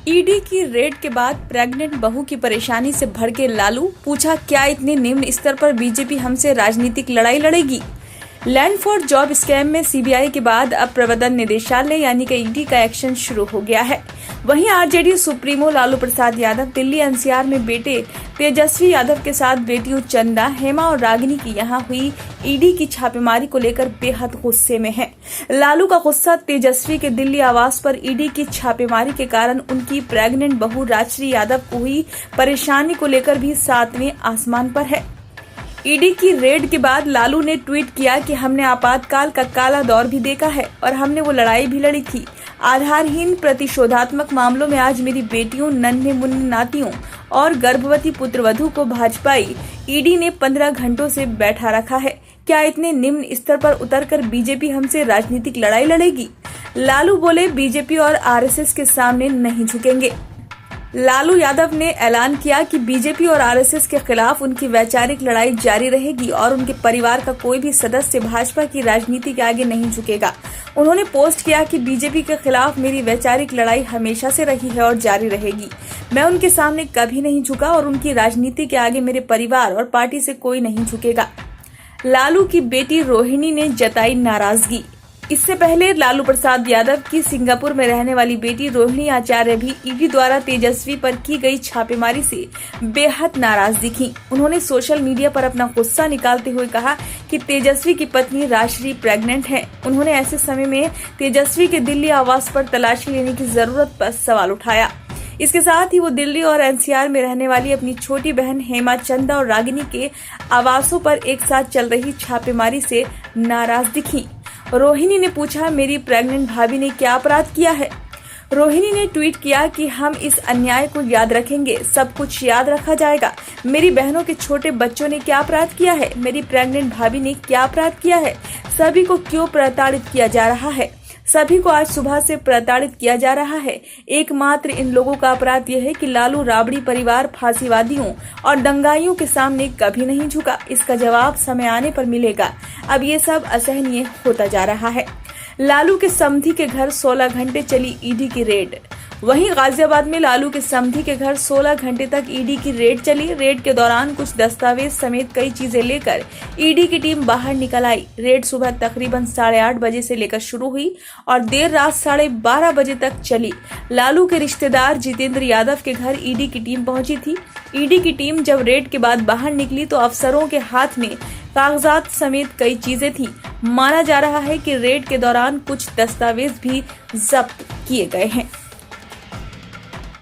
ED की red के बाद प्रेग्नेंट बहू की परेशानी से भड़के लालू, पूछा क्या इतने निम्न स्तर पर बीजेपी हमसे राजनीतिक लड़ाई लड़ेगी। लैंड फॉर जॉब स्कैम में सीबीआई के बाद अब प्रवर्तन निदेशालय यानी कि ईडी का एक्शन शुरू हो गया है। वहीं RJD supremo Lalu Prasad Yadav Delhi NCR में बेटे तेजस्वी यादव के साथ बेटियों चंदा, हेमा और रागिनी की यहां हुई ईडी की छापेमारी को लेकर बेहद गुस्से में है। लालू का गुस्सा तेजस्वी के दिल्ली आवास पर ईडी की छापेमारी के कारण उनकी प्रेग्नेंट बहू राजश्री यादव को हुई परेशानी को लेकर भी 7वें आसमान पर है। ईडी की रेड के बाद लालू ने ट्वीट किया कि हमने आपातकाल का काला दौर भी देखा है और हमने वो लड़ाई भी लड़ी थी। आधारहीन प्रतिशोधात्मक मामलों में आज मेरी बेटियों, नन्हे मुन्ने नातियों और गर्भवती पुत्रवधू को भाजपाई ईडी ने 15 घंटों से बैठा रखा है। क्या इतने निम्न स्तर पर उतरकर बीजेपी हमसे राजनीतिक लड़ाई लड़ेगी। लालू बोले, बीजेपी और आरएसएस के सामने नहीं झुकेंगे। लालू यादव ने ऐलान किया कि बीजेपी और आरएसएस के खिलाफ उनकी वैचारिक लड़ाई जारी रहेगी और उनके परिवार का कोई भी सदस्य भाजपा की राजनीति के आगे नहीं झुकेगा। उन्होंने पोस्ट किया कि बीजेपी के खिलाफ मेरी वैचारिक लड़ाई हमेशा से रही है और जारी रहेगी। मैं उनके सामने कभी नहीं झुका और उनकी राजनीति के आगे मेरे परिवार और पार्टी से कोई नहीं झुकेगा। लालू की बेटी रोहिणी ने जताई नाराजगी। इससे पहले लालू प्रसाद यादव की सिंगापुर में रहने वाली बेटी रोहिणी आचार्य भी ईडी द्वारा तेजस्वी पर की गई छापेमारी से बेहद नाराज दिखी। उन्होंने सोशल मीडिया पर अपना गुस्सा निकालते हुए कहा कि तेजस्वी की पत्नी राजश्री प्रेग्नेंट है। उन्होंने ऐसे समय में तेजस्वी के दिल्ली आवास पर तलाशी लेने की जरूरत पर सवाल उठाया। इसके साथ ही वो दिल्ली और एनसीआर में रहने वाली अपनी छोटी बहन हेमा, चंदा और रागिनी के आवासों पर एक साथ चल रही छापेमारी से नाराज दिखी। रोहिणी ने पूछा, मेरी प्रेग्नेंट भाभी ने क्या अपराध किया है। रोहिणी ने ट्वीट किया कि हम इस अन्याय को याद रखेंगे, सब कुछ याद रखा जाएगा। मेरी बहनों के छोटे बच्चों ने क्या अपराध किया है, मेरी प्रेग्नेंट भाभी ने क्या अपराध किया है, सभी को क्यों प्रताड़ित किया जा रहा है। सभी को आज सुबह से प्रताड़ित किया जा रहा है। एकमात्र इन लोगों का अपराध यह है कि लालू राबड़ी परिवार फांसीवादियों और दंगाइयों के सामने कभी नहीं झुका। इसका जवाब समय आने पर मिलेगा। अब ये सब असहनीय होता जा रहा है। लालू के समधी के घर 16 घंटे चली ईडी की रेड। वहीं गाजियाबाद में लालू के समधी के घर 16 घंटे तक ईडी की रेड चली। रेड के दौरान कुछ दस्तावेज समेत कई चीजें लेकर ईडी की टीम बाहर निकल आई। रेड सुबह तकरीबन 8:30 बजे से लेकर शुरू हुई और देर रात 12:30 बजे तक चली। लालू के रिश्तेदार जितेंद्र यादव के घर ईडी की टीम पहुंची थी। ईडी की टीम जब रेड के बाद बाहर निकली तो अफसरों के हाथ में कागजात समेत कई चीजें थी। माना जा रहा है कि रेड के दौरान कुछ दस्तावेज भी जब्त किए गए हैं।